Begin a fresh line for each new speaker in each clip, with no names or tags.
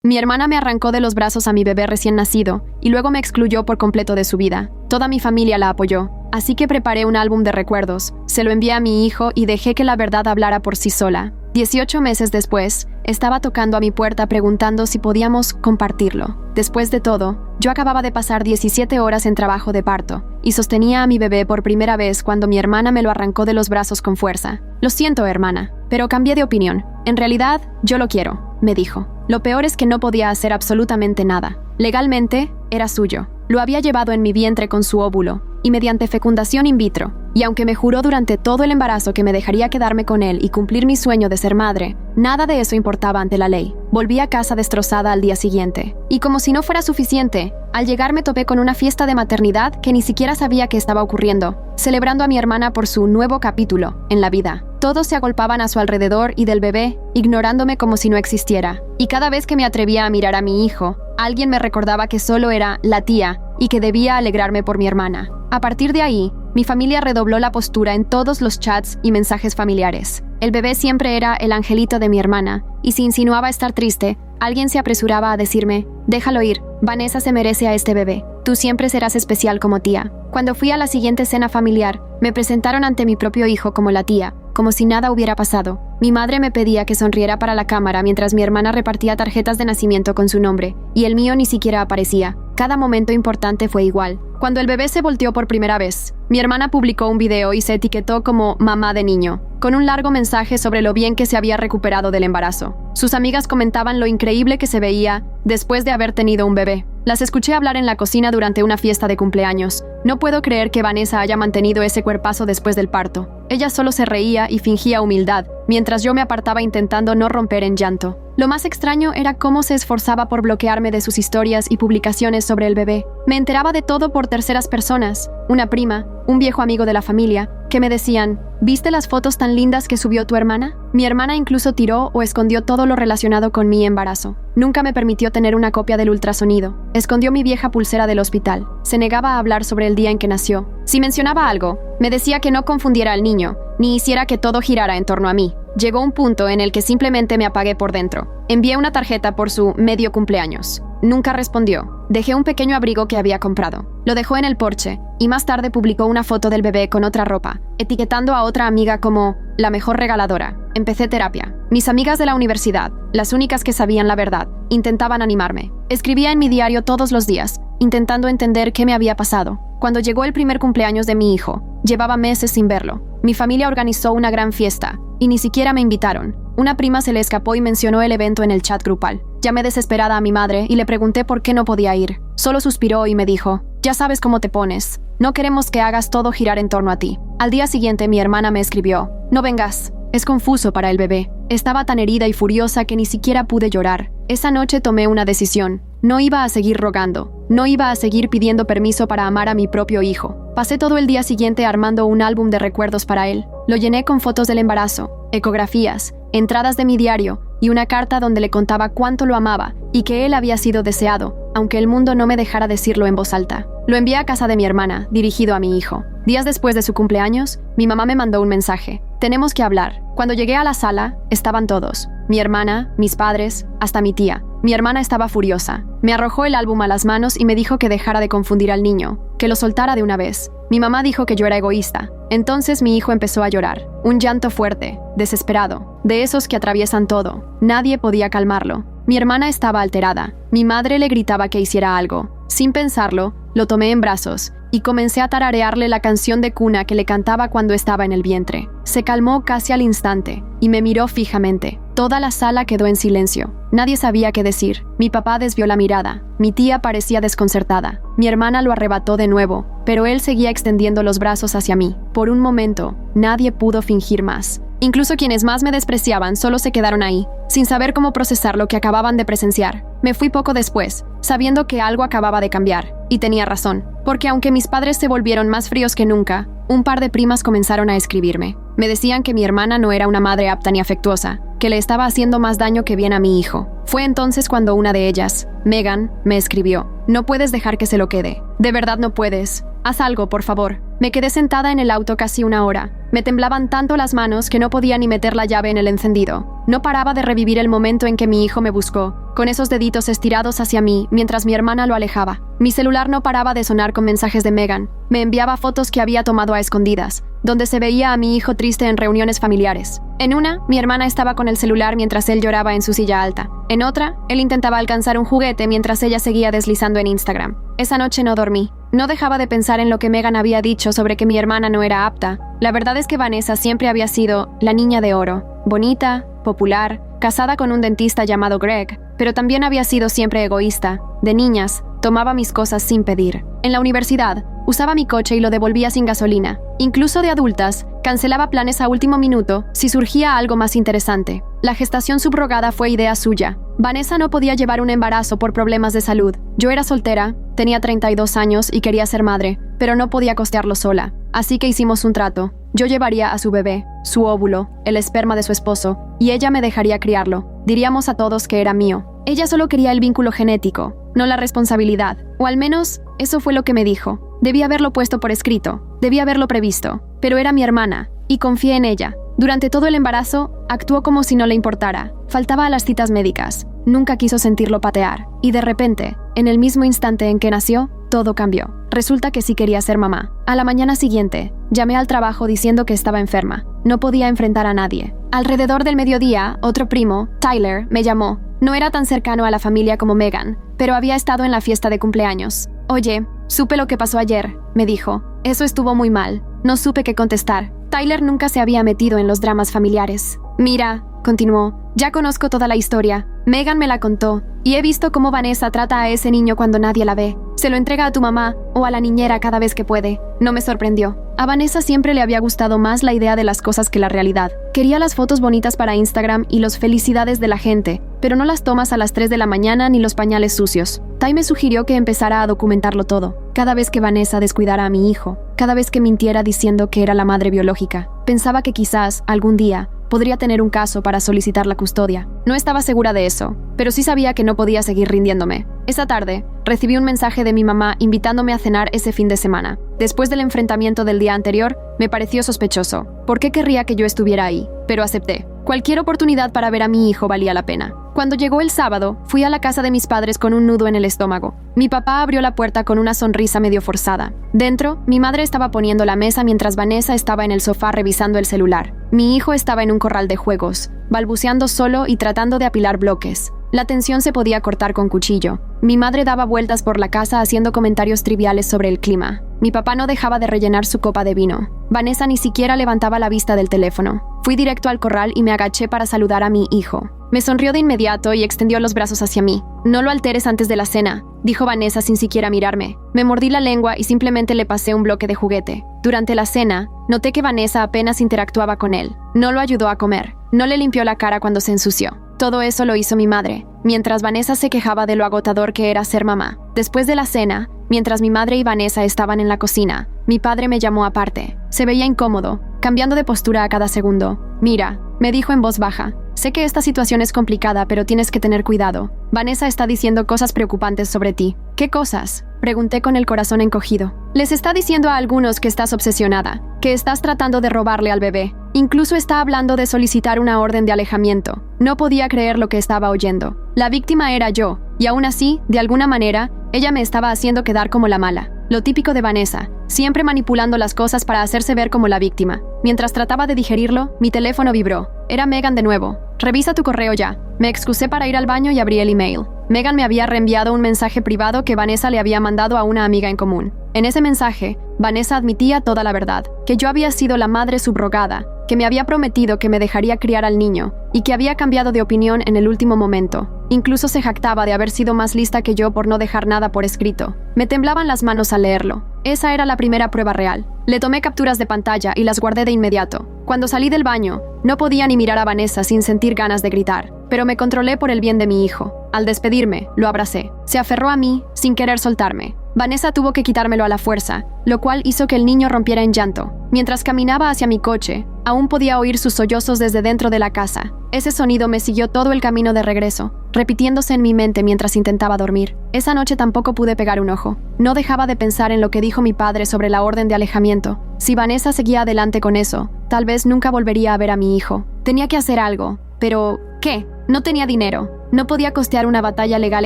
Mi hermana me arrancó de los brazos a mi bebé recién nacido y luego me excluyó por completo de su vida. Toda mi familia la apoyó, así que preparé un álbum de recuerdos, se lo envié a mi hijo y dejé que la verdad hablara por sí sola. 18 meses después, estaba tocando a mi puerta preguntando si podíamos compartirlo. Después de todo, yo acababa de pasar 17 horas en trabajo de parto y sostenía a mi bebé por primera vez cuando mi hermana me lo arrancó de los brazos con fuerza. Lo siento, hermana, pero cambié de opinión. En realidad, yo lo quiero, me dijo. Lo peor es que no podía hacer absolutamente nada. Legalmente, era suyo. Lo había llevado en mi vientre con su óvulo y mediante fecundación in vitro. Y aunque me juró durante todo el embarazo que me dejaría quedarme con él y cumplir mi sueño de ser madre, nada de eso importaba ante la ley. Volví a casa destrozada al día siguiente. Y como si no fuera suficiente, al llegar me topé con una fiesta de maternidad que ni siquiera sabía que estaba ocurriendo, celebrando a mi hermana por su nuevo capítulo en la vida. Todos se agolpaban a su alrededor y del bebé, ignorándome como si no existiera. Y cada vez que me atrevía a mirar a mi hijo, alguien me recordaba que solo era la tía y que debía alegrarme por mi hermana. A partir de ahí, mi familia redobló la postura en todos los chats y mensajes familiares. El bebé siempre era el angelito de mi hermana, y si insinuaba estar triste, alguien se apresuraba a decirme: «Déjalo ir, Vanessa se merece a este bebé. Tú siempre serás especial como tía». Cuando fui a la siguiente cena familiar, me presentaron ante mi propio hijo como la tía, como si nada hubiera pasado. Mi madre me pedía que sonriera para la cámara mientras mi hermana repartía tarjetas de nacimiento con su nombre, y el mío ni siquiera aparecía. Cada momento importante fue igual. Cuando el bebé se volteó por primera vez, mi hermana publicó un video y se etiquetó como mamá de niño, con un largo mensaje sobre lo bien que se había recuperado del embarazo. Sus amigas comentaban lo increíble que se veía después de haber tenido un bebé. Las escuché hablar en la cocina durante una fiesta de cumpleaños. No puedo creer que Vanessa haya mantenido ese cuerpazo después del parto. Ella solo se reía y fingía humildad, mientras yo me apartaba intentando no romper en llanto. Lo más extraño era cómo se esforzaba por bloquearme de sus historias y publicaciones sobre el bebé. Me enteraba de todo por terceras personas, una prima, un viejo amigo de la familia, que me decían: ¿viste las fotos tan lindas que subió tu hermana? Mi hermana incluso tiró o escondió todo lo relacionado con mi embarazo. Nunca me permitió tener una copia del ultrasonido. Escondió mi vieja pulsera del hospital. Se negaba a hablar sobre el día en que nació. Si mencionaba algo, me decía que no confundiera al niño, ni hiciera que todo girara en torno a mí. Llegó un punto en el que simplemente me apagué por dentro. Envié una tarjeta por su medio cumpleaños. Nunca respondió. Dejé un pequeño abrigo que había comprado. Lo dejó en el porche y más tarde publicó una foto del bebé con otra ropa, etiquetando a otra amiga como la mejor regaladora. Empecé terapia. Mis amigas de la universidad, las únicas que sabían la verdad, intentaban animarme. Escribía en mi diario todos los días, intentando entender qué me había pasado. Cuando llegó el primer cumpleaños de mi hijo, llevaba meses sin verlo. Mi familia organizó una gran fiesta y ni siquiera me invitaron. Una prima se le escapó y mencionó el evento en el chat grupal. Llamé desesperada a mi madre y le pregunté por qué no podía ir. Solo suspiró y me dijo: «Ya sabes cómo te pones. No queremos que hagas todo girar en torno a ti». Al día siguiente mi hermana me escribió: «No vengas. Es confuso para el bebé». Estaba tan herida y furiosa que ni siquiera pude llorar. Esa noche tomé una decisión. No iba a seguir rogando. No iba a seguir pidiendo permiso para amar a mi propio hijo. Pasé todo el día siguiente armando un álbum de recuerdos para él. Lo llené con fotos del embarazo, ecografías, entradas de mi diario y una carta donde le contaba cuánto lo amaba y que él había sido deseado, aunque el mundo no me dejara decirlo en voz alta. Lo envié a casa de mi hermana, dirigido a mi hijo. Días después de su cumpleaños, mi mamá me mandó un mensaje: «Tenemos que hablar». Cuando llegué a la sala, estaban todos. Mi hermana, mis padres, hasta mi tía. Mi hermana estaba furiosa. Me arrojó el álbum a las manos y me dijo que dejara de confundir al niño, que lo soltara de una vez. Mi mamá dijo que yo era egoísta. Entonces mi hijo empezó a llorar. Un llanto fuerte, desesperado, de esos que atraviesan todo. Nadie podía calmarlo. Mi hermana estaba alterada. Mi madre le gritaba que hiciera algo. Sin pensarlo, lo tomé en brazos y comencé a tararearle la canción de cuna que le cantaba cuando estaba en el vientre. Se calmó casi al instante y me miró fijamente. Toda la sala quedó en silencio. Nadie sabía qué decir. Mi papá desvió la mirada. Mi tía parecía desconcertada. Mi hermana lo arrebató de nuevo, pero él seguía extendiendo los brazos hacia mí. Por un momento, nadie pudo fingir más. Incluso quienes más me despreciaban solo se quedaron ahí, sin saber cómo procesar lo que acababan de presenciar. Me fui poco después, sabiendo que algo acababa de cambiar. Y tenía razón, porque aunque mis padres se volvieron más fríos que nunca, un par de primas comenzaron a escribirme. Me decían que mi hermana no era una madre apta ni afectuosa, que le estaba haciendo más daño que bien a mi hijo. Fue entonces cuando una de ellas, Megan, me escribió: «No puedes dejar que se lo quede. De verdad no puedes. Haz algo, por favor». Me quedé sentada en el auto casi una hora. Me temblaban tanto las manos que no podía ni meter la llave en el encendido. No paraba de revivir el momento en que mi hijo me buscó, con esos deditos estirados hacia mí mientras mi hermana lo alejaba. Mi celular no paraba de sonar con mensajes de Megan. Me enviaba fotos que había tomado a escondidas, donde se veía a mi hijo triste en reuniones familiares. En una, mi hermana estaba con el celular mientras él lloraba en su silla alta. En otra, él intentaba alcanzar un juguete mientras ella seguía deslizando en Instagram. Esa noche no dormí. No dejaba de pensar en lo que Megan había dicho sobre que mi hermana no era apta. La verdad es que Vanessa siempre había sido la niña de oro, bonita, popular, casada con un dentista llamado Greg, pero también había sido siempre egoísta. De niñas, tomaba mis cosas sin pedir. En la universidad, usaba mi coche y lo devolvía sin gasolina. Incluso de adultas, cancelaba planes a último minuto si surgía algo más interesante. La gestación subrogada fue idea suya. Vanessa no podía llevar un embarazo por problemas de salud. Yo era soltera, tenía 32 años y quería ser madre, pero no podía costearlo sola. Así que hicimos un trato. Yo llevaría a su bebé, su óvulo, el esperma de su esposo, y ella me dejaría criarlo. Diríamos a todos que era mío. Ella solo quería el vínculo genético, no la responsabilidad. O al menos, eso fue lo que me dijo. Debía haberlo puesto por escrito, debía haberlo previsto. Pero era mi hermana, y confié en ella. Durante todo el embarazo, actuó como si no le importara. Faltaba a las citas médicas. Nunca quiso sentirlo patear. Y de repente, en el mismo instante en que nació, todo cambió. Resulta que sí quería ser mamá. A la mañana siguiente, llamé al trabajo diciendo que estaba enferma. No podía enfrentar a nadie. Alrededor del mediodía, otro primo, Tyler, me llamó. No era tan cercano a la familia como Megan, pero había estado en la fiesta de cumpleaños. Oye, supe lo que pasó ayer, me dijo. Eso estuvo muy mal. No supe qué contestar. Tyler nunca se había metido en los dramas familiares. Mira, continuó, ya conozco toda la historia. Megan me la contó, y he visto cómo Vanessa trata a ese niño cuando nadie la ve. Se lo entrega a tu mamá o a la niñera cada vez que puede. No me sorprendió. A Vanessa siempre le había gustado más la idea de las cosas que la realidad. Quería las fotos bonitas para Instagram y los felicidades de la gente, pero no las tomas a las 3 de la mañana ni los pañales sucios. Ty me sugirió que empezara a documentarlo todo. Cada vez que Vanessa descuidara a mi hijo, cada vez que mintiera diciendo que era la madre biológica. Pensaba que quizás, algún día, podría tener un caso para solicitar la custodia. No estaba segura de eso, pero sí sabía que no podía seguir rindiéndome. Esa tarde, recibí un mensaje de mi mamá invitándome a cenar ese fin de semana. Después del enfrentamiento del día anterior, me pareció sospechoso. ¿Por qué querría que yo estuviera ahí? Pero acepté. Cualquier oportunidad para ver a mi hijo valía la pena. Cuando llegó el sábado, fui a la casa de mis padres con un nudo en el estómago. Mi papá abrió la puerta con una sonrisa medio forzada. Dentro, mi madre estaba poniendo la mesa mientras Vanessa estaba en el sofá revisando el celular. Mi hijo estaba en un corral de juegos, balbuceando solo y tratando de apilar bloques. La tensión se podía cortar con cuchillo. Mi madre daba vueltas por la casa haciendo comentarios triviales sobre el clima. Mi papá no dejaba de rellenar su copa de vino. Vanessa ni siquiera levantaba la vista del teléfono. Fui directo al corral y me agaché para saludar a mi hijo. Me sonrió de inmediato y extendió los brazos hacia mí. «No lo alteres antes de la cena», dijo Vanessa sin siquiera mirarme. Me mordí la lengua y simplemente le pasé un bloque de juguete. Durante la cena, noté que Vanessa apenas interactuaba con él. No lo ayudó a comer. No le limpió la cara cuando se ensució. Todo eso lo hizo mi madre, mientras Vanessa se quejaba de lo agotador que era ser mamá. Después de la cena, mientras mi madre y Vanessa estaban en la cocina, mi padre me llamó aparte. Se veía incómodo, cambiando de postura a cada segundo. «Mira», me dijo en voz baja, «sé que esta situación es complicada, pero tienes que tener cuidado. Vanessa está diciendo cosas preocupantes sobre ti». «¿Qué cosas?», pregunté con el corazón encogido. «Les está diciendo a algunos que estás obsesionada, que estás tratando de robarle al bebé. Incluso está hablando de solicitar una orden de alejamiento». No podía creer lo que estaba oyendo. La víctima era yo, y aún así, de alguna manera, ella me estaba haciendo quedar como la mala. Lo típico de Vanessa, siempre manipulando las cosas para hacerse ver como la víctima. Mientras trataba de digerirlo, mi teléfono vibró. Era Megan de nuevo. «Revisa tu correo ya». Me excusé para ir al baño y abrí el email. Megan me había reenviado un mensaje privado que Vanessa le había mandado a una amiga en común. En ese mensaje, Vanessa admitía toda la verdad, que yo había sido la madre subrogada, que me había prometido que me dejaría criar al niño y que había cambiado de opinión en el último momento. Incluso se jactaba de haber sido más lista que yo por no dejar nada por escrito. Me temblaban las manos al leerlo. Esa era la primera prueba real. Le tomé capturas de pantalla y las guardé de inmediato. Cuando salí del baño, no podía ni mirar a Vanessa sin sentir ganas de gritar, pero me controlé por el bien de mi hijo. Al despedirme, lo abracé. Se aferró a mí sin querer soltarme. Vanessa tuvo que quitármelo a la fuerza, lo cual hizo que el niño rompiera en llanto. Mientras caminaba hacia mi coche, aún podía oír sus sollozos desde dentro de la casa. Ese sonido me siguió todo el camino de regreso. repitiéndose en mi mente mientras intentaba dormir. Esa noche tampoco pude pegar un ojo. No dejaba de pensar en lo que dijo mi padre sobre la orden de alejamiento. Si Vanessa seguía adelante con eso, tal vez nunca volvería a ver a mi hijo. Tenía que hacer algo. Pero, ¿qué? No tenía dinero. No podía costear una batalla legal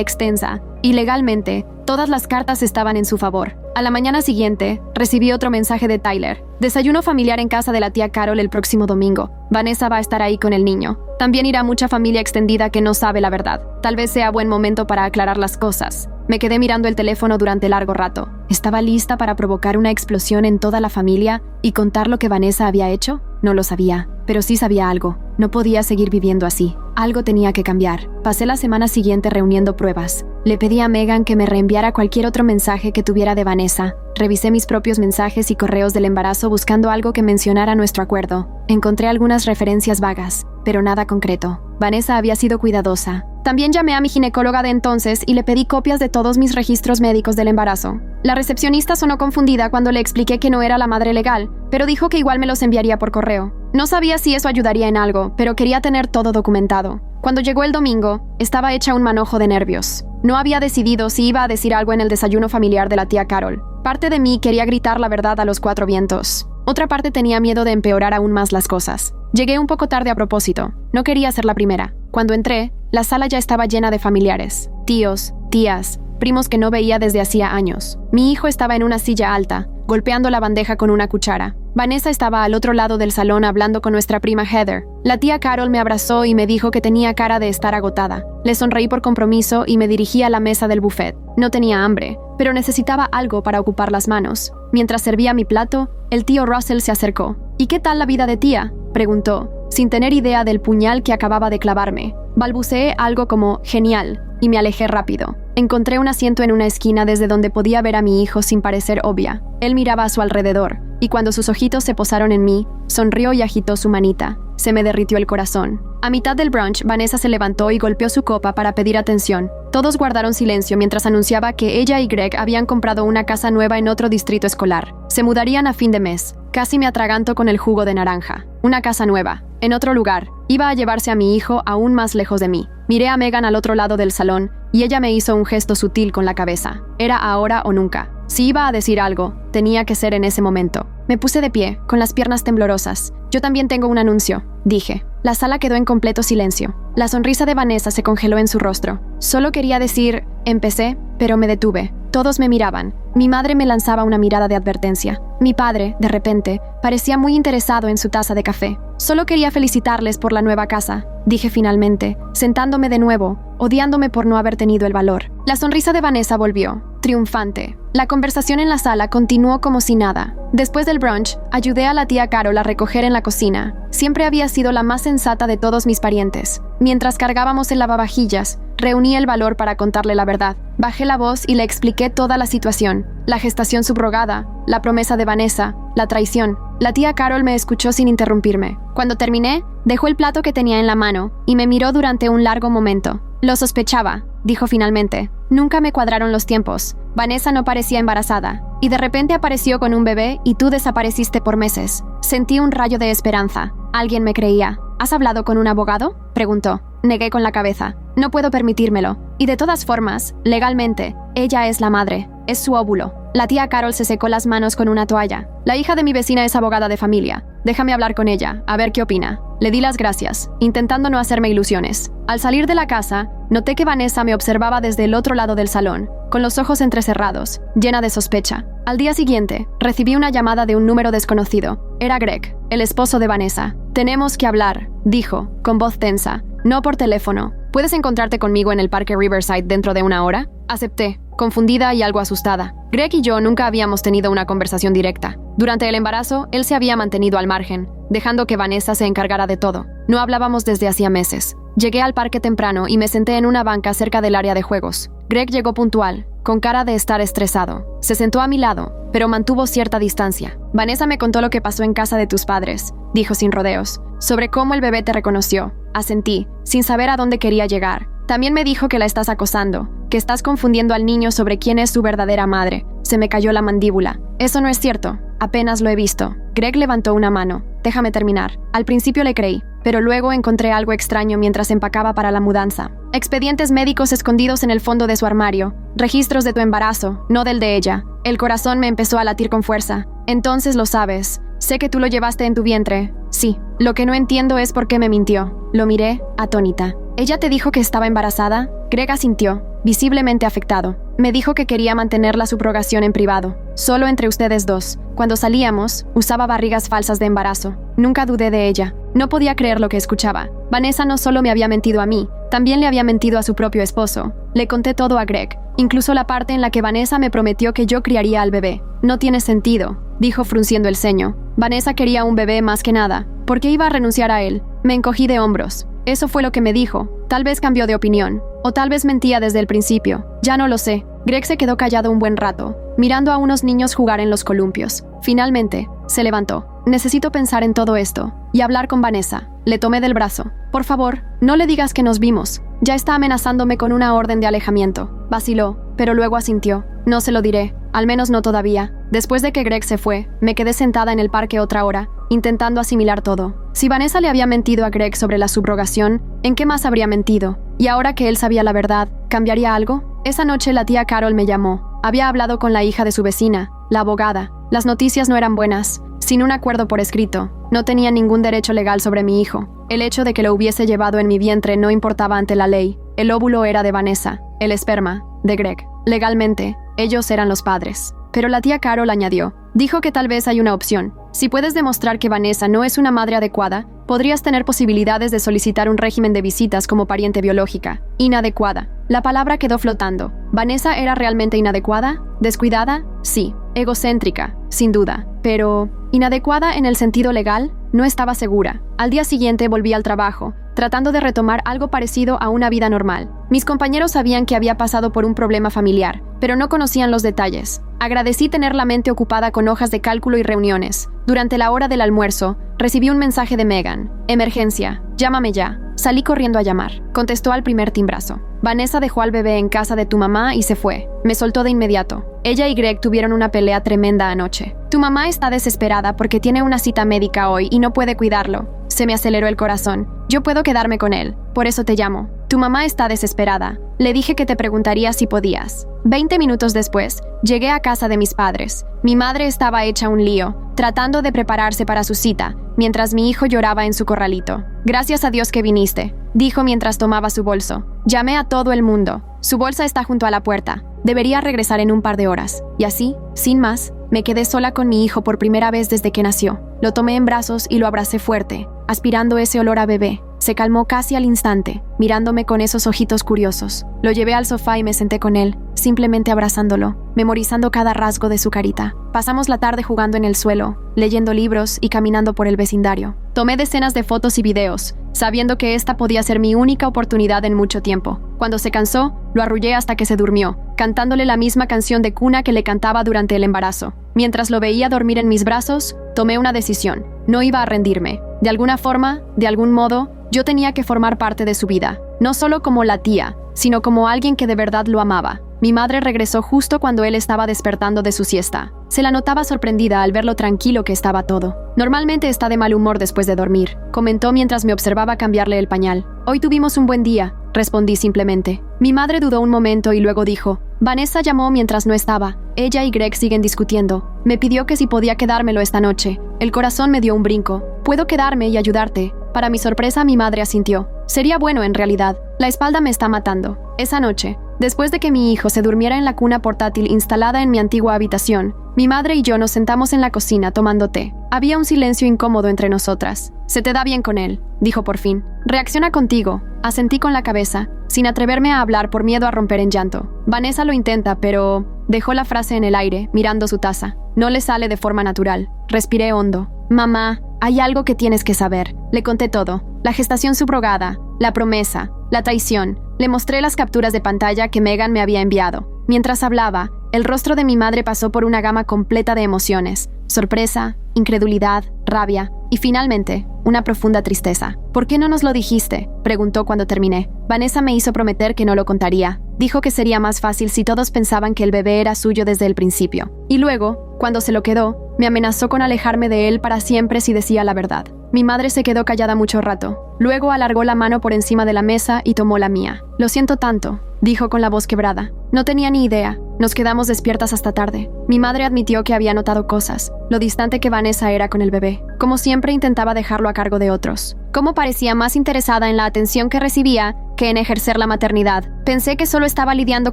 extensa. Y legalmente, todas las cartas estaban en su favor. A la mañana siguiente, recibí otro mensaje de Tyler. Desayuno familiar en casa de la tía Carol el próximo domingo. Vanessa va a estar ahí con el niño. También irá mucha familia extendida que no sabe la verdad. Tal vez sea buen momento para aclarar las cosas. Me quedé mirando el teléfono durante largo rato. ¿Estaba lista para provocar una explosión en toda la familia y contar lo que Vanessa había hecho? No lo sabía, pero sí sabía algo. No podía seguir viviendo así. Algo tenía que cambiar. Pasé la semana siguiente reuniendo pruebas. Le pedí a Megan que me reenviara cualquier otro mensaje que tuviera de Vanessa. Revisé mis propios mensajes y correos del embarazo buscando algo que mencionara nuestro acuerdo. Encontré algunas referencias vagas, pero nada concreto. Vanessa había sido cuidadosa. También llamé a mi ginecóloga de entonces y le pedí copias de todos mis registros médicos del embarazo. La recepcionista sonó confundida cuando le expliqué que no era la madre legal, pero dijo que igual me los enviaría por correo. No sabía si eso ayudaría en algo, pero quería tener todo documentado. Cuando llegó el domingo, estaba hecha un manojo de nervios. No había decidido si iba a decir algo en el desayuno familiar de la tía Carol. Parte de mí quería gritar la verdad a los cuatro vientos. Otra parte tenía miedo de empeorar aún más las cosas. Llegué un poco tarde a propósito. No quería ser la primera. Cuando entré, la sala ya estaba llena de familiares. Tíos, tías, primos que no veía desde hacía años. Mi hijo estaba en una silla alta, golpeando la bandeja con una cuchara. Vanessa estaba al otro lado del salón hablando con nuestra prima Heather. La tía Carol me abrazó y me dijo que tenía cara de estar agotada. Le sonreí por compromiso y me dirigí a la mesa del buffet. No tenía hambre, pero necesitaba algo para ocupar las manos. Mientras servía mi plato, el tío Russell se acercó. ¿Y qué tal la vida de tía?, preguntó, sin tener idea del puñal que acababa de clavarme. Balbuceé algo como «genial» y me alejé rápido. Encontré un asiento en una esquina desde donde podía ver a mi hijo sin parecer obvia. Él miraba a su alrededor, y cuando sus ojitos se posaron en mí, sonrió y agitó su manita. Se me derritió el corazón. A mitad del brunch, Vanessa se levantó y golpeó su copa para pedir atención. Todos guardaron silencio mientras anunciaba que ella y Greg habían comprado una casa nueva en otro distrito escolar. Se mudarían a fin de mes. Casi me atraganto con el jugo de naranja. Una casa nueva, en otro lugar. Iba a llevarse a mi hijo aún más lejos de mí. Miré a Megan al otro lado del salón y ella me hizo un gesto sutil con la cabeza. Era ahora o nunca. Si iba a decir algo, tenía que ser en ese momento. Me puse de pie, con las piernas temblorosas. Yo también tengo un anuncio, dije. La sala quedó en completo silencio. La sonrisa de Vanessa se congeló en su rostro. Solo quería decir, empecé, pero me detuve. Todos me miraban. Mi madre me lanzaba una mirada de advertencia. Mi padre, de repente, parecía muy interesado en su taza de café. Solo quería felicitarles por la nueva casa, dije finalmente, sentándome de nuevo, odiándome por no haber tenido el valor. La sonrisa de Vanessa volvió, triunfante. La conversación en la sala continuó como si nada. Después del brunch, ayudé a la tía Carol a recoger en la cocina. Siempre había sido la más sensata de todos mis parientes. Mientras cargábamos el lavavajillas, reuní el valor para contarle la verdad. Bajé la voz y le expliqué toda la situación. La gestación subrogada, la promesa de Vanessa, la traición. La tía Carol me escuchó sin interrumpirme. Cuando terminé, dejó el plato que tenía en la mano y me miró durante un largo momento. Lo sospechaba, dijo finalmente. Nunca me cuadraron los tiempos. Vanessa no parecía embarazada, y de repente apareció con un bebé y tú desapareciste por meses. Sentí un rayo de esperanza. Alguien me creía. ¿Has hablado con un abogado?, preguntó. Negué con la cabeza. No puedo permitírmelo. Y de todas formas, legalmente, ella es la madre. Es su óvulo. La tía Carol se secó las manos con una toalla. La hija de mi vecina es abogada de familia. Déjame hablar con ella, a ver qué opina. Le di las gracias, intentando no hacerme ilusiones. Al salir de la casa, noté que Vanessa me observaba desde el otro lado del salón, con los ojos entrecerrados, llena de sospecha. Al día siguiente, recibí una llamada de un número desconocido. Era Greg, el esposo de Vanessa. Tenemos que hablar, dijo, con voz tensa. No por teléfono. ¿Puedes encontrarte conmigo en el parque Riverside dentro de una hora? Acepté, confundida y algo asustada. Greg y yo nunca habíamos tenido una conversación directa. Durante el embarazo, él se había mantenido al margen, dejando que Vanessa se encargara de todo. No hablábamos desde hacía meses. Llegué al parque temprano y me senté en una banca cerca del área de juegos. Greg llegó puntual, con cara de estar estresado. Se sentó a mi lado, pero mantuvo cierta distancia. Vanessa me contó lo que pasó en casa de tus padres, dijo sin rodeos, sobre cómo el bebé te reconoció. Asentí, sin saber a dónde quería llegar. También me dijo que la estás acosando, que estás confundiendo al niño sobre quién es su verdadera madre. Se me cayó la mandíbula. Eso no es cierto. Apenas lo he visto. Greg levantó una mano. Déjame terminar. Al principio le creí. pero luego encontré algo extraño mientras empacaba para la mudanza. Expedientes médicos escondidos en el fondo de su armario. Registros de tu embarazo, no del de ella. El corazón me empezó a latir con fuerza. Entonces lo sabes. Sé que tú lo llevaste en tu vientre. Sí. Lo que no entiendo es por qué me mintió. Lo miré, atónita. ¿Ella te dijo que estaba embarazada? Greg asintió, visiblemente afectado. Me dijo que quería mantener la subrogación en privado, solo entre ustedes dos. Cuando salíamos, usaba barrigas falsas de embarazo. Nunca dudé de ella. No podía creer lo que escuchaba. Vanessa no solo me había mentido a mí, también le había mentido a su propio esposo. Le conté todo a Greg, incluso la parte en la que Vanessa me prometió que yo criaría al bebé. No tiene sentido, dijo frunciendo el ceño. Vanessa quería un bebé más que nada. ¿Por qué iba a renunciar a él? Me encogí de hombros. Eso fue lo que me dijo. Tal vez cambió de opinión. O tal vez mentía desde el principio. Ya no lo sé. Greg se quedó callado un buen rato, mirando a unos niños jugar en los columpios. Finalmente, se levantó. Necesito pensar en todo esto y hablar con Vanessa. Le tomé del brazo. Por favor, no le digas que nos vimos. Ya está amenazándome con una orden de alejamiento. Vaciló, pero luego asintió. No se lo diré, al menos no todavía. Después de que Greg se fue, me quedé sentada en el parque otra hora, intentando asimilar todo. Si Vanessa le había mentido a Greg sobre la subrogación, ¿en qué más habría mentido? Y ahora que él sabía la verdad, ¿cambiaría algo? Esa noche la tía Carol me llamó. Había hablado con la hija de su vecina, la abogada. Las noticias no eran buenas. Sin un acuerdo por escrito, no tenía ningún derecho legal sobre mi hijo. El hecho de que lo hubiese llevado en mi vientre no importaba ante la ley. El óvulo era de Vanessa, el esperma, de Greg. Legalmente, ellos eran los padres. Pero la tía Carol añadió, dijo que tal vez hay una opción. Si puedes demostrar que Vanessa no es una madre adecuada, podrías tener posibilidades de solicitar un régimen de visitas como pariente biológica. Inadecuada. La palabra quedó flotando. ¿Vanessa era realmente inadecuada? ¿Descuidada? Sí. Egocéntrica, sin duda. Pero, ¿inadecuada en el sentido legal? No estaba segura. Al día siguiente volví al trabajo, tratando de retomar algo parecido a una vida normal. Mis compañeros sabían que había pasado por un problema familiar, pero no conocían los detalles. Agradecí tener la mente ocupada con hojas de cálculo y reuniones. Durante la hora del almuerzo, recibí un mensaje de Megan. Emergencia, llámame ya. Salí corriendo a llamar. Contestó al primer timbrazo. Vanessa dejó al bebé en casa de tu mamá y se fue. Me soltó de inmediato. Ella y Greg tuvieron una pelea tremenda anoche. Tu mamá está desesperada porque tiene una cita médica hoy y no puede cuidarlo. Se me aceleró el corazón. Yo puedo quedarme con él. Por eso te llamo. Tu mamá está desesperada. Le dije que te preguntaría si podías. 20 minutos después, llegué a casa de mis padres. Mi madre estaba hecha un lío, tratando de prepararse para su cita, mientras mi hijo lloraba en su corralito. Gracias a Dios que viniste, dijo mientras tomaba su bolso. Llamé a todo el mundo. Su bolsa está junto a la puerta. Debería regresar en un par de horas. Y así, sin más, me quedé sola con mi hijo por primera vez desde que nació. Lo tomé en brazos y lo abracé fuerte, aspirando ese olor a bebé. Se calmó casi al instante, mirándome con esos ojitos curiosos. Lo llevé al sofá y me senté con él, simplemente abrazándolo, memorizando cada rasgo de su carita. Pasamos la tarde jugando en el suelo, leyendo libros y caminando por el vecindario. Tomé decenas de fotos y videos, sabiendo que esta podía ser mi única oportunidad en mucho tiempo. Cuando se cansó, lo arrullé hasta que se durmió, cantándole la misma canción de cuna que le cantaba durante el embarazo. Mientras lo veía dormir en mis brazos, tomé una decisión. No iba a rendirme. De alguna forma, de algún modo, yo tenía que formar parte de su vida, no solo como la tía, sino como alguien que de verdad lo amaba. Mi madre regresó justo cuando él estaba despertando de su siesta. Se la notaba sorprendida al ver lo tranquilo que estaba todo. Normalmente está de mal humor después de dormir, comentó mientras me observaba cambiarle el pañal. Hoy tuvimos un buen día, respondí simplemente. Mi madre dudó un momento y luego dijo, Vanessa llamó mientras no estaba. Ella y Greg siguen discutiendo. Me pidió que si podía quedármelo esta noche. El corazón me dio un brinco. Puedo quedarme y ayudarte. Para mi sorpresa, mi madre asintió. Sería bueno en realidad. La espalda me está matando. Esa noche, después de que mi hijo se durmiera en la cuna portátil instalada en mi antigua habitación, mi madre y yo nos sentamos en la cocina tomando té. Había un silencio incómodo entre nosotras. Se te da bien con él, dijo por fin. Reacciona contigo. Asentí con la cabeza, sin atreverme a hablar por miedo a romper en llanto. Vanessa lo intenta, pero... Dejó la frase en el aire, mirando su taza. No le sale de forma natural. Respiré hondo. Mamá, hay algo que tienes que saber. Le conté todo. La gestación subrogada, la promesa, la traición. Le mostré las capturas de pantalla que Megan me había enviado. Mientras hablaba, el rostro de mi madre pasó por una gama completa de emociones. Sorpresa, incredulidad, rabia y finalmente, una profunda tristeza. ¿Por qué no nos lo dijiste?, preguntó cuando terminé. Vanessa me hizo prometer que no lo contaría. Dijo que sería más fácil si todos pensaban que el bebé era suyo desde el principio. Y luego, cuando se lo quedó, me amenazó con alejarme de él para siempre si decía la verdad. Mi madre se quedó callada mucho rato. Luego alargó la mano por encima de la mesa y tomó la mía. Lo siento tanto, dijo con la voz quebrada. No tenía ni idea. Nos quedamos despiertas hasta tarde. Mi madre admitió que había notado cosas, lo distante que Vanessa era con el bebé. Como siempre intentaba dejarlo a cargo de otros. Cómo parecía más interesada en la atención que recibía que en ejercer la maternidad. Pensé que solo estaba lidiando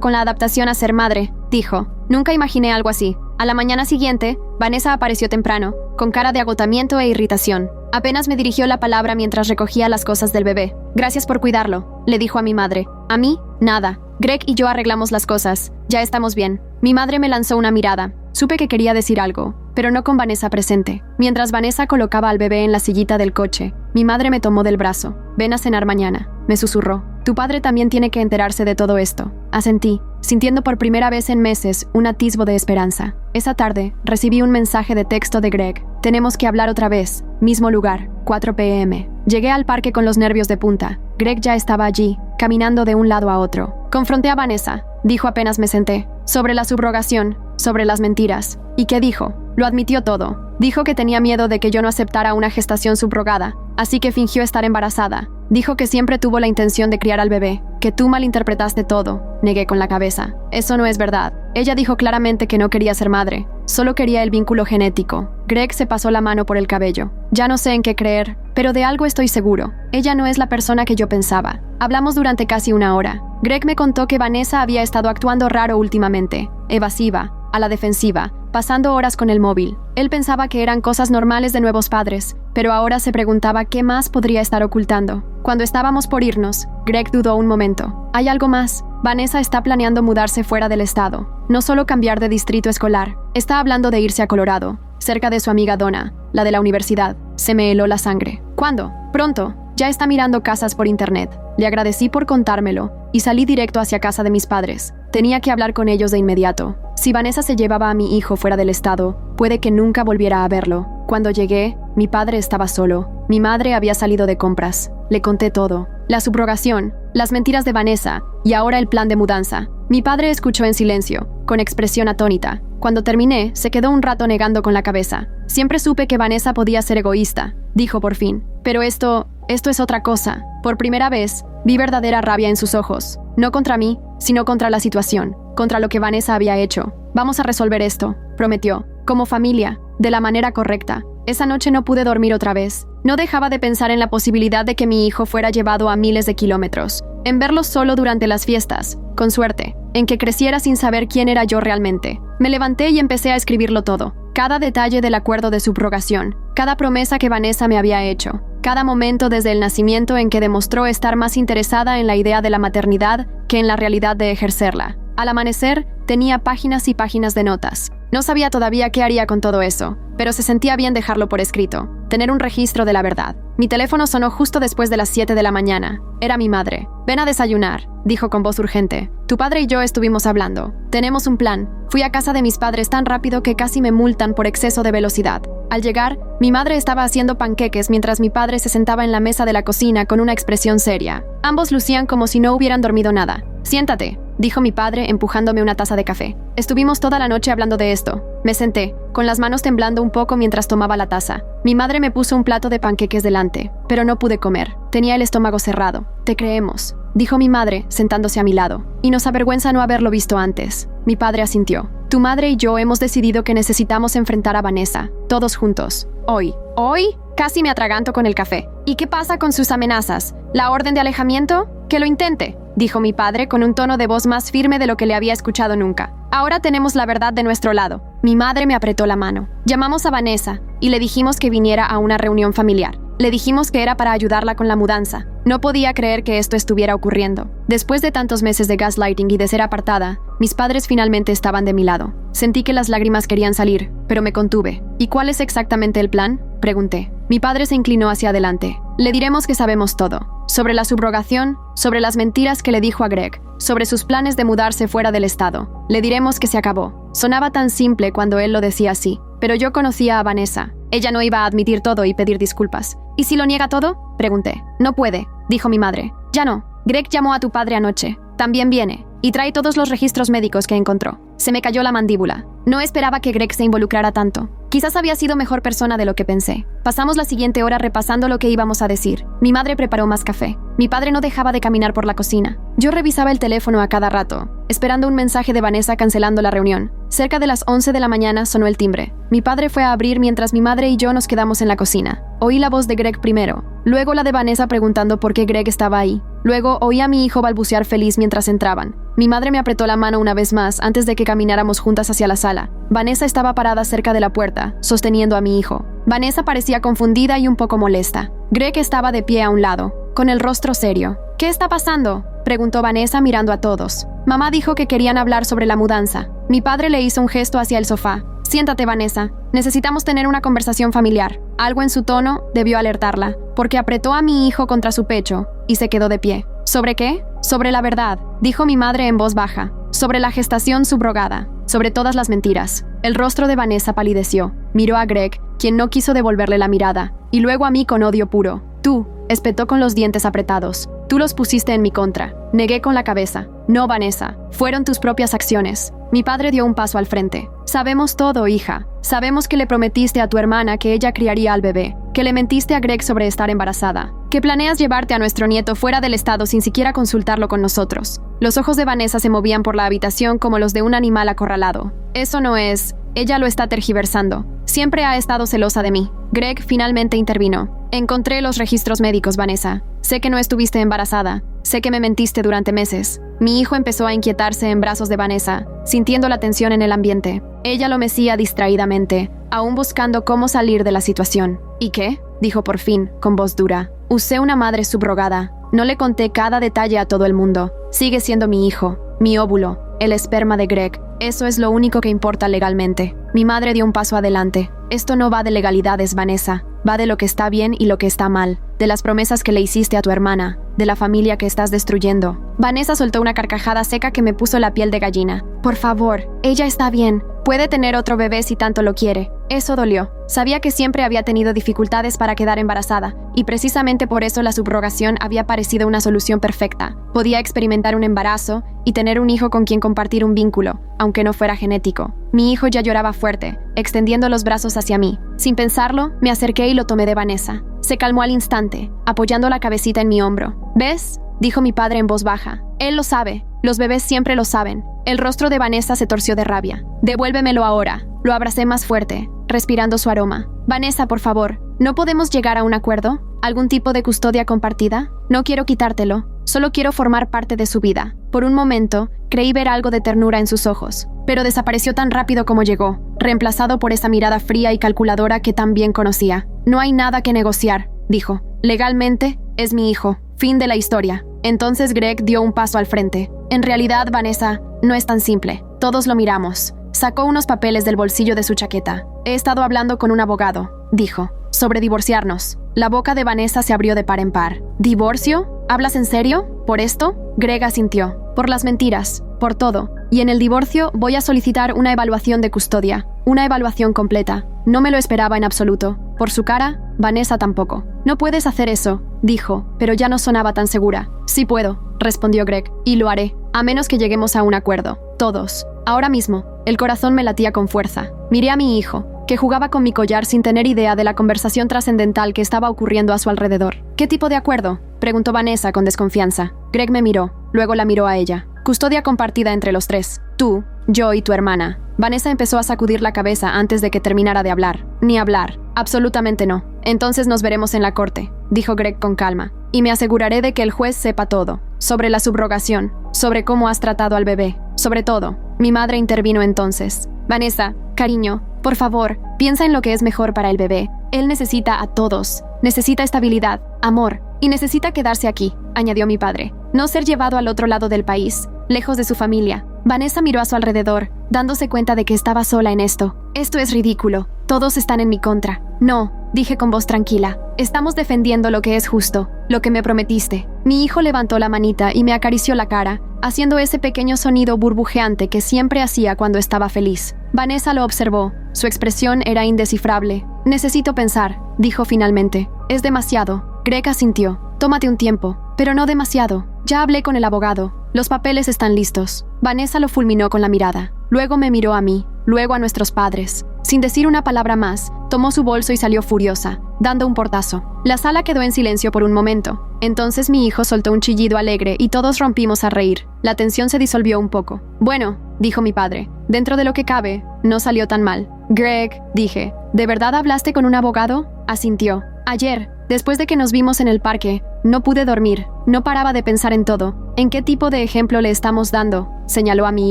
con la adaptación a ser madre, dijo. Nunca imaginé algo así. A la mañana siguiente, Vanessa apareció temprano, con cara de agotamiento e irritación. Apenas me dirigió la palabra mientras recogía las cosas del bebé. Gracias por cuidarlo, le dijo a mi madre. A mí, nada. Greg y yo arreglamos las cosas. Ya estamos bien. Mi madre me lanzó una mirada. Supe que quería decir algo, pero no con Vanessa presente. Mientras Vanessa colocaba al bebé en la sillita del coche, mi madre me tomó del brazo. Ven a cenar mañana, me susurró. Tu padre también tiene que enterarse de todo esto. Asentí, sintiendo por primera vez en meses un atisbo de esperanza. Esa tarde, recibí un mensaje de texto de Greg. Tenemos que hablar otra vez. Mismo lugar, 4 p.m. Llegué al parque con los nervios de punta. Greg ya estaba allí, caminando de un lado a otro. Confronté a Vanessa, dijo apenas me senté. Sobre la subrogación, sobre las mentiras. ¿Y qué dijo? Lo admitió todo. Dijo que tenía miedo de que yo no aceptara una gestación subrogada, así que fingió estar embarazada. Dijo que siempre tuvo la intención de criar al bebé, que tú malinterpretaste todo. Negué con la cabeza. Eso no es verdad. Ella dijo claramente que no quería ser madre, solo quería el vínculo genético. Greg se pasó la mano por el cabello. Ya no sé en qué creer, pero de algo estoy seguro. Ella no es la persona que yo pensaba. Hablamos durante casi una hora. Greg me contó que Vanessa había estado actuando raro últimamente, evasiva, a la defensiva, pasando horas con el móvil. Él pensaba que eran cosas normales de nuevos padres, pero ahora se preguntaba qué más podría estar ocultando. Cuando estábamos por irnos, Greg dudó un momento. ¿Hay algo más? Vanessa está planeando mudarse fuera del estado, no solo cambiar de distrito escolar. Está hablando de irse a Colorado, cerca de su amiga Donna, la de la universidad. Se me heló la sangre. ¿Cuándo? Pronto. Ya está mirando casas por internet. Le agradecí por contármelo y salí directo hacia casa de mis padres. Tenía que hablar con ellos de inmediato. Si Vanessa se llevaba a mi hijo fuera del estado, puede que nunca volviera a verlo. Cuando llegué, mi padre estaba solo. Mi madre había salido de compras. Le conté todo. La subrogación, las mentiras de Vanessa y ahora el plan de mudanza. Mi padre escuchó en silencio, con expresión atónita. Cuando terminé, se quedó un rato negando con la cabeza. Siempre supe que Vanessa podía ser egoísta, dijo por fin. Pero esto es otra cosa. Por primera vez, vi verdadera rabia en sus ojos. No contra mí, sino contra la situación, contra lo que Vanessa había hecho. Vamos a resolver esto, prometió. Como familia, de la manera correcta. Esa noche no pude dormir otra vez. No dejaba de pensar en la posibilidad de que mi hijo fuera llevado a miles de kilómetros, en verlo solo durante las fiestas, con suerte, en que creciera sin saber quién era yo realmente. Me levanté y empecé a escribirlo todo. Cada detalle del acuerdo de subrogación, cada promesa que Vanessa me había hecho, cada momento desde el nacimiento en que demostró estar más interesada en la idea de la maternidad que en la realidad de ejercerla. Al amanecer, tenía páginas y páginas de notas. No sabía todavía qué haría con todo eso, pero se sentía bien dejarlo por escrito, tener un registro de la verdad. Mi teléfono sonó justo después de las 7 de la mañana. Era mi madre. Ven a desayunar, dijo con voz urgente. Tu padre y yo estuvimos hablando. Tenemos un plan. Fui a casa de mis padres tan rápido que casi me multan por exceso de velocidad. Al llegar, mi madre estaba haciendo panqueques mientras mi padre se sentaba en la mesa de la cocina con una expresión seria. Ambos lucían como si no hubieran dormido nada. Siéntate, dijo mi padre empujándome una taza de café. Estuvimos toda la noche hablando de esto. Me senté, con las manos temblando un poco mientras tomaba la taza. Mi madre me puso un plato de panqueques delante, pero no pude comer. Tenía el estómago cerrado. Te creemos, dijo mi madre, sentándose a mi lado. Y nos avergüenza no haberlo visto antes. Mi padre asintió. Tu madre y yo hemos decidido que necesitamos enfrentar a Vanessa, todos juntos. Hoy. ¿Hoy? Casi me atraganto con el café. ¿Y qué pasa con sus amenazas? ¿La orden de alejamiento? Que lo intente, dijo mi padre con un tono de voz más firme de lo que le había escuchado nunca. Ahora tenemos la verdad de nuestro lado. Mi madre me apretó la mano. Llamamos a Vanessa y le dijimos que viniera a una reunión familiar. Le dijimos que era para ayudarla con la mudanza. No podía creer que esto estuviera ocurriendo. Después de tantos meses de gaslighting y de ser apartada, mis padres finalmente estaban de mi lado. Sentí que las lágrimas querían salir, pero me contuve. ¿Y cuál es exactamente el plan?, pregunté. Mi padre se inclinó hacia adelante. Le diremos que sabemos todo. Sobre la subrogación, sobre las mentiras que le dijo a Greg, sobre sus planes de mudarse fuera del estado. Le diremos que se acabó. Sonaba tan simple cuando él lo decía así, pero yo conocía a Vanessa. Ella no iba a admitir todo y pedir disculpas. ¿Y si lo niega todo?, pregunté. No puede, dijo mi madre. Ya no. Greg llamó a tu padre anoche. También viene. y trae todos los registros médicos que encontró. Se me cayó la mandíbula. No esperaba que Greg se involucrara tanto. Quizás había sido mejor persona de lo que pensé. Pasamos la siguiente hora repasando lo que íbamos a decir. Mi madre preparó más café. Mi padre no dejaba de caminar por la cocina. Yo revisaba el teléfono a cada rato, esperando un mensaje de Vanessa cancelando la reunión. Cerca de las 11 de la mañana sonó el timbre. Mi padre fue a abrir mientras mi madre y yo nos quedamos en la cocina. Oí la voz de Greg primero, luego la de Vanessa preguntando por qué Greg estaba ahí. Luego oí a mi hijo balbucear feliz mientras entraban. Mi madre me apretó la mano una vez más antes de que camináramos juntas hacia la sala. Vanessa estaba parada cerca de la puerta, sosteniendo a mi hijo. Vanessa parecía confundida y un poco molesta. Greg estaba de pie a un lado, con el rostro serio. ¿Qué está pasando?, preguntó Vanessa mirando a todos. Mamá dijo que querían hablar sobre la mudanza. Mi padre le hizo un gesto hacia el sofá. Siéntate, Vanessa. Necesitamos tener una conversación familiar. Algo en su tono debió alertarla, porque apretó a mi hijo contra su pecho y se quedó de pie. ¿Sobre qué? Sobre la verdad, dijo mi madre en voz baja. Sobre la gestación subrogada. Sobre todas las mentiras. El rostro de Vanessa palideció. Miró a Greg, quien no quiso devolverle la mirada, y luego a mí con odio puro. Tú, espetó con los dientes apretados. Tú los pusiste en mi contra. Negué con la cabeza. No, Vanessa. Fueron tus propias acciones. Mi padre dio un paso al frente. Sabemos todo, hija. Sabemos que le prometiste a tu hermana que ella criaría al bebé, que le mentiste a Greg sobre estar embarazada, que planeas llevarte a nuestro nieto fuera del estado sin siquiera consultarlo con nosotros. Los ojos de Vanessa se movían por la habitación como los de un animal acorralado. Eso no es... Ella lo está tergiversando. Siempre ha estado celosa de mí. Greg finalmente intervino. Encontré los registros médicos, Vanessa. Sé que no estuviste embarazada. Sé que me mentiste durante meses. Mi hijo empezó a inquietarse en brazos de Vanessa, sintiendo la tensión en el ambiente. Ella lo mecía distraídamente, aún buscando cómo salir de la situación. ¿Y qué?, dijo por fin, con voz dura. Usé una madre subrogada. No le conté cada detalle a todo el mundo. Sigue siendo mi hijo, mi óvulo, el esperma de Greg. Eso es lo único que importa legalmente. Mi madre dio un paso adelante. Esto no va de legalidades, Vanessa. Va de lo que está bien y lo que está mal. De las promesas que le hiciste a tu hermana. De la familia que estás destruyendo. Vanessa soltó una carcajada seca que me puso la piel de gallina. Por favor, ella está bien. Puede tener otro bebé si tanto lo quiere. Eso dolió. Sabía que siempre había tenido dificultades para quedar embarazada, y precisamente por eso la subrogación había parecido una solución perfecta. Podía experimentar un embarazo y tener un hijo con quien compartir un vínculo, aunque no fuera genético. Mi hijo ya lloraba fuerte, extendiendo los brazos hacia mí. Sin pensarlo, me acerqué y lo tomé de Vanessa. Se calmó al instante, apoyando la cabecita en mi hombro. ¿Ves?, dijo mi padre en voz baja. Él lo sabe. Los bebés siempre lo saben. El rostro de Vanessa se torció de rabia. Devuélvemelo ahora. Lo abracé más fuerte, respirando su aroma. Vanessa, por favor, ¿no podemos llegar a un acuerdo? ¿Algún tipo de custodia compartida? No quiero quitártelo. Solo quiero formar parte de su vida. Por un momento, creí ver algo de ternura en sus ojos, pero desapareció tan rápido como llegó, reemplazado por esa mirada fría y calculadora que tan bien conocía. No hay nada que negociar, dijo. Legalmente, es mi hijo. Fin de la historia. Entonces Greg dio un paso al frente. En realidad, Vanessa, no es tan simple. Todos lo miramos. Sacó unos papeles del bolsillo de su chaqueta. He estado hablando con un abogado, dijo, sobre divorciarnos. La boca de Vanessa se abrió de par en par. ¿Divorcio? ¿Hablas en serio? ¿Por esto? Greg asintió. Por las mentiras, por todo. Y en el divorcio voy a solicitar una evaluación de custodia. Una evaluación completa. No me lo esperaba en absoluto. Por su cara, Vanessa tampoco. No puedes hacer eso, dijo, pero ya no sonaba tan segura. Sí puedo, respondió Greg, y lo haré, a menos que lleguemos a un acuerdo. Todos. Ahora mismo, el corazón me latía con fuerza. Miré a mi hijo, que jugaba con mi collar sin tener idea de la conversación trascendental que estaba ocurriendo a su alrededor. ¿Qué tipo de acuerdo?, preguntó Vanessa con desconfianza. Greg me miró, luego la miró a ella. Custodia compartida entre los tres. Tú, yo y tu hermana. Vanessa empezó a sacudir la cabeza antes de que terminara de hablar. Ni hablar. Absolutamente no. Entonces nos veremos en la corte, dijo Greg con calma. Y me aseguraré de que el juez sepa todo. Sobre la subrogación. Sobre cómo has tratado al bebé. Sobre todo. Mi madre intervino entonces. Vanessa, cariño, por favor, piensa en lo que es mejor para el bebé. Él necesita a todos. Necesita estabilidad, amor. Y necesita quedarse aquí, añadió mi padre. No ser llevado al otro lado del país, lejos de su familia. Vanessa miró a su alrededor, dándose cuenta de que estaba sola en esto. Esto es ridículo. Todos están en mi contra. No, dije con voz tranquila. Estamos defendiendo lo que es justo, lo que me prometiste. Mi hijo levantó la manita y me acarició la cara, haciendo ese pequeño sonido burbujeante que siempre hacía cuando estaba feliz. Vanessa lo observó. Su expresión era indescifrable. Necesito pensar, dijo finalmente. Es demasiado. Greg asintió. tómate un tiempo, pero no demasiado. Ya hablé con el abogado. Los papeles están listos. Vanessa lo fulminó con la mirada. Luego me miró a mí, luego a nuestros padres. Sin decir una palabra más, tomó su bolso y salió furiosa, dando un portazo. La sala quedó en silencio por un momento. Entonces mi hijo soltó un chillido alegre y todos rompimos a reír. La tensión se disolvió un poco. Bueno, dijo mi padre, dentro de lo que cabe, no salió tan mal. Greg, dije, ¿de verdad hablaste con un abogado? Asintió. Ayer, después de que nos vimos en el parque, no pude dormir. No paraba de pensar en todo. ¿En qué tipo de ejemplo le estamos dando?, señaló a mi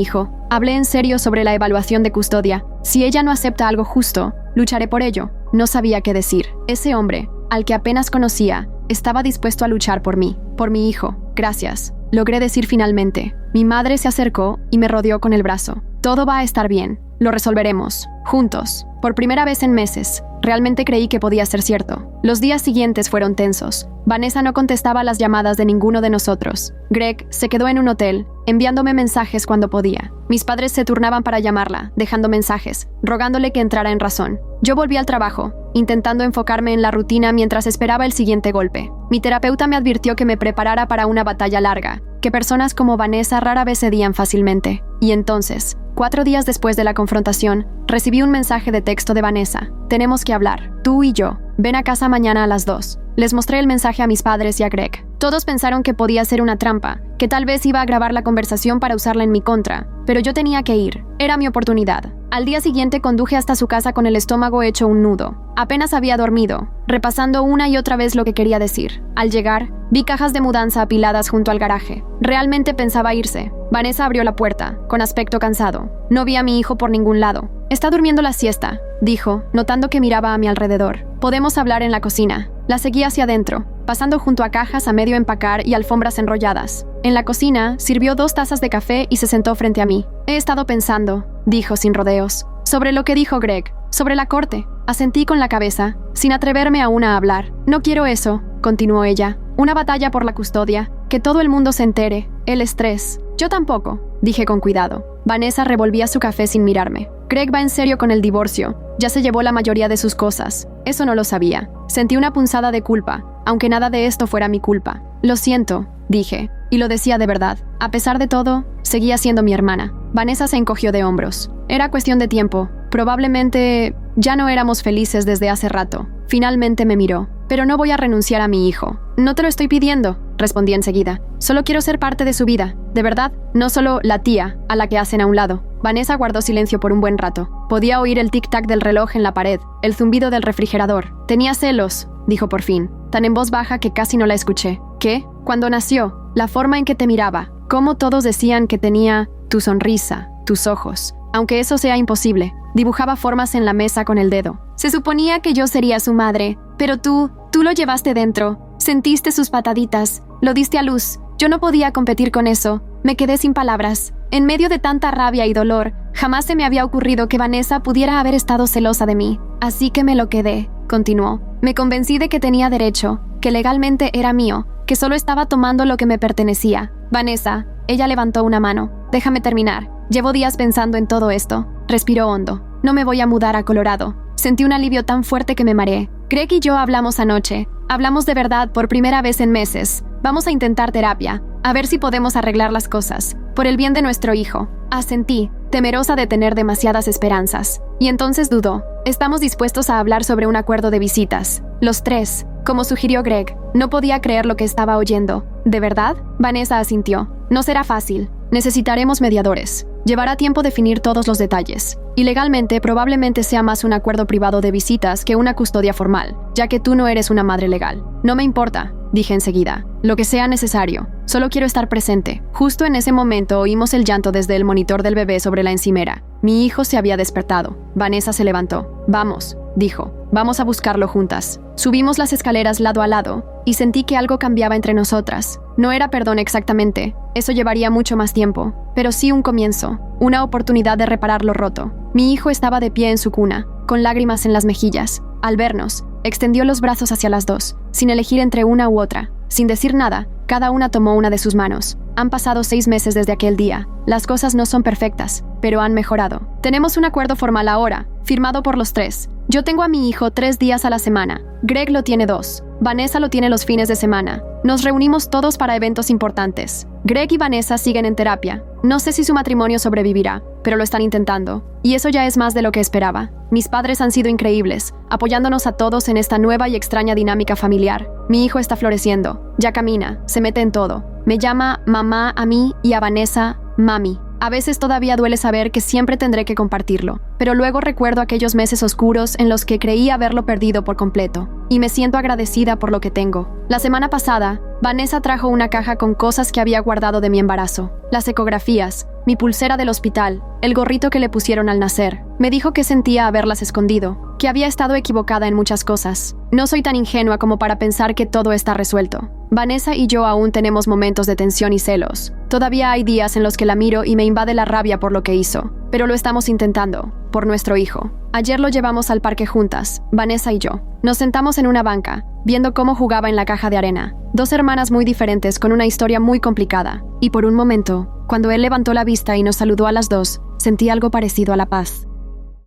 hijo. Hablé en serio sobre la evaluación de custodia. Si ella no acepta algo justo, lucharé por ello. No sabía qué decir. Ese hombre, al que apenas conocía, estaba dispuesto a luchar por mí, por mi hijo. Gracias. Logré decir finalmente. Mi madre se acercó y me rodeó con el brazo. Todo va a estar bien. Lo resolveremos. Juntos. Por primera vez en meses. Realmente creí que podía ser cierto. Los días siguientes fueron tensos. Vanessa no contestaba las llamadas de ninguno de nosotros. Greg se quedó en un hotel, enviándome mensajes cuando podía. Mis padres se turnaban para llamarla, dejando mensajes, rogándole que entrara en razón. Yo volví al trabajo, intentando enfocarme en la rutina mientras esperaba el siguiente golpe. Mi terapeuta me advirtió que me preparara para una batalla larga, que personas como Vanessa rara vez cedían fácilmente. Y entonces, 4 días después de la confrontación, recibí un mensaje de texto de Vanessa. Tenemos que hablar, tú y yo. Ven a casa mañana a las 2. Les mostré el mensaje a mis padres y a Greg. Todos pensaron que podía ser una trampa, que tal vez iba a grabar la conversación para usarla en mi contra, pero yo tenía que ir. Era mi oportunidad. Al día siguiente conduje hasta su casa con el estómago hecho un nudo. Apenas había dormido, repasando una y otra vez lo que quería decir. Al llegar, vi cajas de mudanza apiladas junto al garaje. Realmente pensaba irse. Vanessa abrió la puerta, con aspecto cansado. No vi a mi hijo por ningún lado. Está durmiendo la siesta, dijo, notando que miraba a mi alrededor. Podemos hablar en la cocina. La seguí hacia adentro, pasando junto a cajas a medio empacar y alfombras enrolladas. En la cocina, sirvió 2 tazas de café y se sentó frente a mí. He estado pensando, dijo sin rodeos, sobre lo que dijo Greg, sobre la corte. Asentí con la cabeza, sin atreverme aún a hablar. No quiero eso, continuó ella. Una batalla por la custodia, que todo el mundo se entere, el estrés. Yo tampoco, dije con cuidado. Vanessa revolvía su café sin mirarme. Greg va en serio con el divorcio. Ya se llevó la mayoría de sus cosas. Eso no lo sabía. Sentí una punzada de culpa, aunque nada de esto fuera mi culpa. Lo siento, dije, y lo decía de verdad. A pesar de todo, seguía siendo mi hermana. Vanessa se encogió de hombros. Era cuestión de tiempo. Probablemente ya no éramos felices desde hace rato. Finalmente me miró. Pero no voy a renunciar a mi hijo. No te lo estoy pidiendo, respondí enseguida. Solo quiero ser parte de su vida, de verdad, no solo la tía a la que hacen a un lado. Vanessa guardó silencio por un buen rato. Podía oír el tic-tac del reloj en la pared, el zumbido del refrigerador. Tenía celos, dijo por fin, tan en voz baja que casi no la escuché. ¿Qué? Cuando nació, la forma en que te miraba, cómo todos decían que tenía tu sonrisa, tus ojos. Aunque eso sea imposible, dibujaba formas en la mesa con el dedo. Se suponía que yo sería su madre, pero tú lo llevaste dentro. Sentiste sus pataditas, lo diste a luz. Yo no podía competir con eso. Me quedé sin palabras. En medio de tanta rabia y dolor, jamás se me había ocurrido que Vanessa pudiera haber estado celosa de mí. Así que me lo quedé, continuó. Me convencí de que tenía derecho, que legalmente era mío, que solo estaba tomando lo que me pertenecía. Vanessa, ella levantó una mano. Déjame terminar. Llevo días pensando en todo esto. Respiró hondo. No me voy a mudar a Colorado. Sentí un alivio tan fuerte que me mareé. Greg y yo hablamos anoche. Hablamos de verdad por primera vez en meses. Vamos a intentar terapia, a ver si podemos arreglar las cosas, por el bien de nuestro hijo. Asentí, temerosa de tener demasiadas esperanzas. Y entonces dudó. Estamos dispuestos a hablar sobre un acuerdo de visitas. Los 3, como sugirió Greg. No podía creer lo que estaba oyendo. ¿De verdad? Vanessa asintió. No será fácil. Necesitaremos mediadores. Llevará tiempo definir todos los detalles. Y legalmente probablemente sea más un acuerdo privado de visitas que una custodia formal, ya que tú no eres una madre legal. No me importa, dije enseguida. Lo que sea necesario. Solo quiero estar presente. Justo en ese momento oímos el llanto desde el monitor del bebé sobre la encimera. Mi hijo se había despertado. Vanessa se levantó. Vamos, dijo. Vamos a buscarlo juntas. Subimos las escaleras lado a lado y sentí que algo cambiaba entre nosotras. No era perdón exactamente. Eso llevaría mucho más tiempo. Pero sí un comienzo. Una oportunidad de reparar lo roto. Mi hijo estaba de pie en su cuna, con lágrimas en las mejillas. Al vernos, extendió los brazos hacia las 2, sin elegir entre una u otra. Sin decir nada, cada una tomó una de sus manos. Han pasado 6 meses desde aquel día. Las cosas no son perfectas, pero han mejorado. Tenemos un acuerdo formal ahora, firmado por los 3. Yo tengo a mi hijo 3 días a la semana. Greg lo tiene 2. Vanessa lo tiene los fines de semana. Nos reunimos todos para eventos importantes. Greg y Vanessa siguen en terapia. No sé si su matrimonio sobrevivirá, pero lo están intentando. Y eso ya es más de lo que esperaba. Mis padres han sido increíbles, apoyándonos a todos en esta nueva y extraña dinámica familiar. Mi hijo está floreciendo. Ya camina, se mete en todo. Me llama mamá a mí y a Vanessa, mami. A veces todavía duele saber que siempre tendré que compartirlo, pero luego recuerdo aquellos meses oscuros en los que creí haberlo perdido por completo, y me siento agradecida por lo que tengo. La semana pasada, Vanessa trajo una caja con cosas que había guardado de mi embarazo, las ecografías, mi pulsera del hospital, el gorrito que le pusieron al nacer. Me dijo que sentía haberlas escondido, que había estado equivocada en muchas cosas. No soy tan ingenua como para pensar que todo está resuelto. Vanessa y yo aún tenemos momentos de tensión y celos. Todavía hay días en los que la miro y me invade la rabia por lo que hizo, pero lo estamos intentando, por nuestro hijo. Ayer lo llevamos al parque juntas, Vanessa y yo. Nos sentamos en una banca, viendo cómo jugaba en la caja de arena. 2 hermanas muy diferentes con una historia muy complicada. Y por un momento, cuando él levantó la vista y nos saludó a las dos, sentí algo parecido a la paz.